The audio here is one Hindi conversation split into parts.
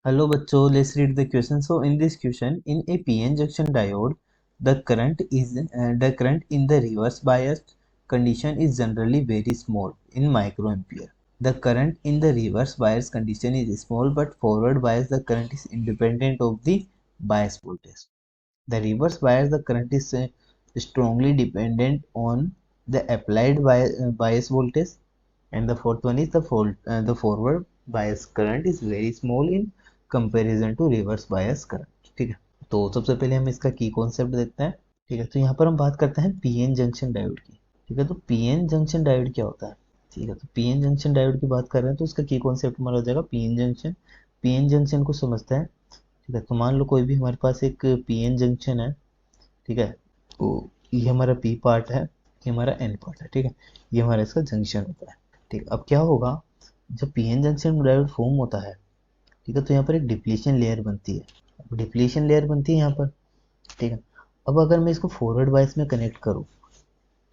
Hello बच्चों, let's read the question. So in this question, in a PN junction diode, the current in the reverse biased condition is generally very small in microampere. The current in the reverse bias condition is small, but forward bias the current is independent of the bias voltage. The reverse bias the current is strongly dependent on the applied bias voltage, and the fourth one is the forward bias current is very small in comparison to reverse bias current. ठीक है, तो सबसे पहले हम इसका की कॉन्सेप्ट देखते हैं। ठीक है, तो यहाँ पर हम बात करते हैं पीएन जंक्शन डायोड की। ठीक है, तो पीएन जंक्शन डायोड क्या होता है। ठीक है, तो पीएन जंक्शन डायोड की बात कर रहे हैं तो उसका की कॉन्सेप्ट हमारा हो जाएगा पीएन जंक्शन। पीएन जंक्शन को समझते हैं। ठीक है, तो मान लो कोई भी हमारे पास एक पीएन जंक्शन है। ठीक है, तो ये हमारा पी पार्ट है, ये हमारा एन पार्ट है। ठीक है, ये हमारा इसका जंक्शन होता है। ठीक, अब क्या होगा जब पीएन जंक्शन डायोड फॉर्म होता है। ठीक है, तो यहाँ पर एक डिप्लीशन लेयर बनती है। डिप्लीशन लेयर बनती है यहाँ पर। ठीक है, अब अगर मैं इसको फॉरवर्ड बायस में कनेक्ट करूँ।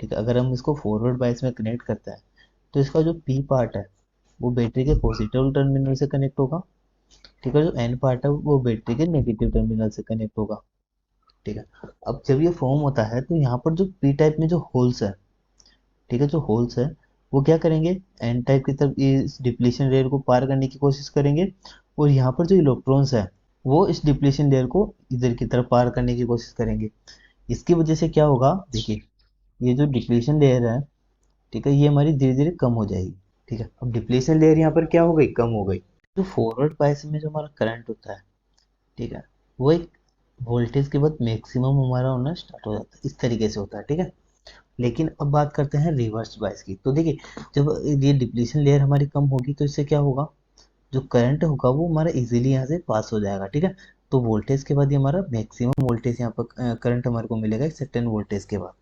ठीक है, अगर हम इसको फॉरवर्ड बायस में कनेक्ट करते हैं तो इसका जो पी पार्ट है वो बैटरी के पॉजिटिव टर्मिनल से कनेक्ट होगा। ठीक है, जो एन पार्ट है वो बैटरी के नेगेटिव टर्मिनल से कनेक्ट होगा। ठीक है, अब जब ये फॉर्म होता है तो यहाँ पर जो पी टाइप में जो होल्स है। ठीक है, जो होल्स है वो क्या करेंगे, एन टाइप की तरफ इस डिप्लीशन लेयर को पार करने की कोशिश करेंगे, और यहाँ पर जो इलेक्ट्रॉन्स है वो इस डिप्लीशन लेयर को इधर की तरफ पार करने की कोशिश करेंगे। इसकी वजह से क्या होगा, देखिए ये जो डिप्लीशन लेयर है। ठीक है, ये हमारी धीरे धीरे कम हो जाएगी। ठीक है, अब डिप्लीशन लेयर यहाँ पर क्या हो गई, कम हो गई। जो फॉरवर्ड बायस में जो हमारा करंट होता है। ठीक है, वो एक वोल्टेज के बाद मैक्सिमम हमारा होना स्टार्ट हो जाता है, इस तरीके से होता है। ठीक है, लेकिन अब बात करते हैं रिवर्स बायस की। तो देखिए जब ये डिप्लीशन लेयर हमारी कम होगी तो इससे क्या होगा, जो करंट होगा वो हमारा इजीली यहाँ से पास हो जाएगा। ठीक है, तो वोल्टेज के बाद ये हमारा मैक्सिमम वोल्टेज यहाँ पर करंट हमारे को मिलेगा एक सर्टेन वोल्टेज के बाद।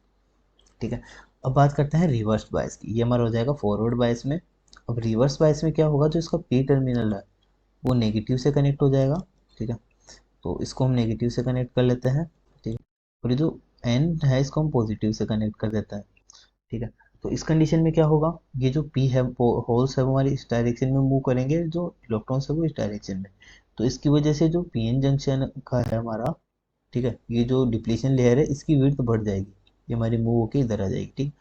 ठीक है, अब बात करते हैं रिवर्स बायस की। ये हमारा हो जाएगा फॉरवर्ड बायस में। अब रिवर्स बायस में क्या होगा, जो इसका पी टर्मिनल है वो नेगेटिव से कनेक्ट हो जाएगा। ठीक है, तो इसको हम नेगेटिव से कनेक्ट कर लेते हैं। ठीक है, और ये जो एन है इसको हम पॉजिटिव से कनेक्ट कर देते हैं। ठीक है, तो इस कंडीशन में क्या होगा, ये जो पी है वो होल्स है वो हमारी इस डायरेक्शन में मूव करेंगे, जो इलेक्ट्रॉन्स है वो इस डायरेक्शन में। तो इसकी वजह से जो पीएन जंक्शन का है हमारा। ठीक है, ये जो डिप्लीशन लेयर है इसकी विड्थ बढ़ जाएगी, ये हमारी मूव होके इधर आ जाएगी। ठीक,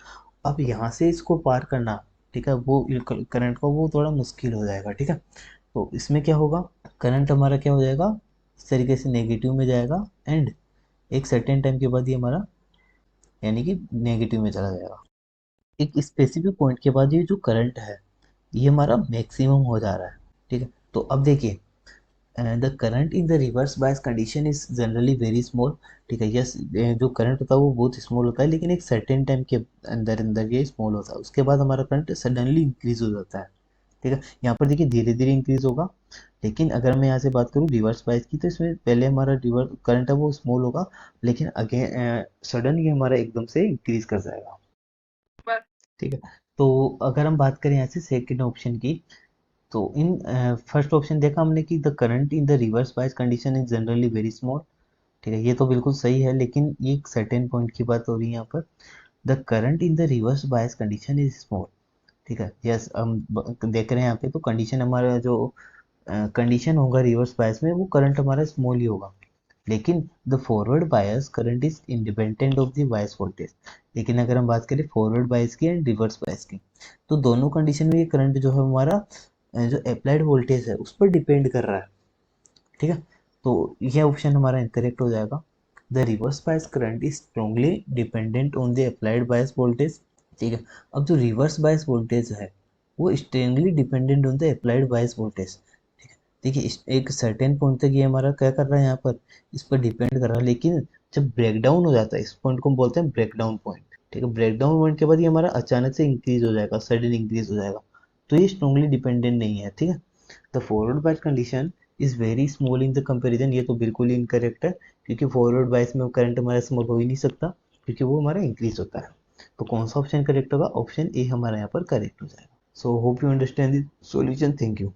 अब यहाँ से इसको पार करना। ठीक है, वो करंट का वो थोड़ा मुश्किल हो जाएगा। ठीक है, तो इसमें क्या होगा, करंट हमारा क्या हो जाएगा, इस तरीके से नेगेटिव में जाएगा, एंड एक सर्टेन टाइम के बाद ये हमारा यानी कि नेगेटिव में चला जाएगा। एक स्पेसिफिक पॉइंट के बाद ये जो करंट है ये हमारा मैक्सिमम हो जा रहा है। ठीक है, तो अब देखिए the current in the reverse bias condition is generally very small. ठीक है, यस, जो करंट होता है वो बहुत स्मॉल होता है, लेकिन एक सर्टेन टाइम के अंदर अंदर ये स्मॉल होता है, उसके बाद हमारा करंट सडनली इंक्रीज हो जाता है। ठीक है, यहाँ पर देखिए धीरे धीरे इंक्रीज होगा। लेकिन अगर मैं यहाँ से बात करूँ रिवर्स बायस की तो इसमें पहले हमारा रिवर्स करंट है वो स्मॉल होगा, लेकिन अगेन सडन ये हमारा एकदम से इंक्रीज कर जाएगा। ठीक है, तो अगर हम बात करें यहाँ से सेकेंड ऑप्शन की, तो इन फर्स्ट ऑप्शन देखा हमने कि the current in the reverse bias condition is generally very small. ठीक है, ये तो बिल्कुल सही है, लेकिन ये एक सर्टेन पॉइंट की बात हो रही है यहाँ पर। The current in the reverse bias condition is small. ठीक है, यस, हम देख रहे हैं यहाँ पे तो कंडीशन हमारा जो कंडीशन होगा रिवर्स बायस में वो करंट हमारा स्मॉल ही होगा, लेकिन the forward bias current is independent of the bias voltage. लेकिन अगर हम बात करें फॉरवर्ड बायस की एंड रिवर्स बायस की, तो दोनों कंडीशन में ये करंट जो है हमारा जो अप्लाइड वोल्टेज है उस पर डिपेंड कर रहा है। ठीक है, तो यह ऑप्शन हमारा इंकरेक्ट हो जाएगा। The reverse bias current is strongly dependent on the applied bias voltage. ठीक है, अब जो रिवर्स बायस वोल्टेज है वो strongly dependent on the applied bias voltage. देखिए एक सर्टेन पॉइंट तक ये हमारा क्या कर रहा है, यहाँ पर इस पर डिपेंड कर रहा है, लेकिन जब ब्रेकडाउन हो जाता है इस पॉइंट को हम बोलते हैं ब्रेकडाउन पॉइंट। ठीक है, ब्रेकडाउन पॉइंट के बाद ये हमारा अचानक से इंक्रीज हो जाएगा, सडन इंक्रीज हो जाएगा, तो ये स्ट्रॉन्गली डिपेंडेंट नहीं है। ठीक है, the forward bias condition is very small in the comparison, ये तो बिल्कुल ही इनकरेक्ट है, क्योंकि फॉरवर्ड बायस में करंट हमारा स्मॉल हो ही नहीं सकता, क्योंकि वो हमारा इंक्रीज होता है। तो कौन सा ऑप्शन करेक्ट होगा, ऑप्शन ए हमारा यहाँ पर करेक्ट हो जाएगा। So hope you understand the solution. Thank you.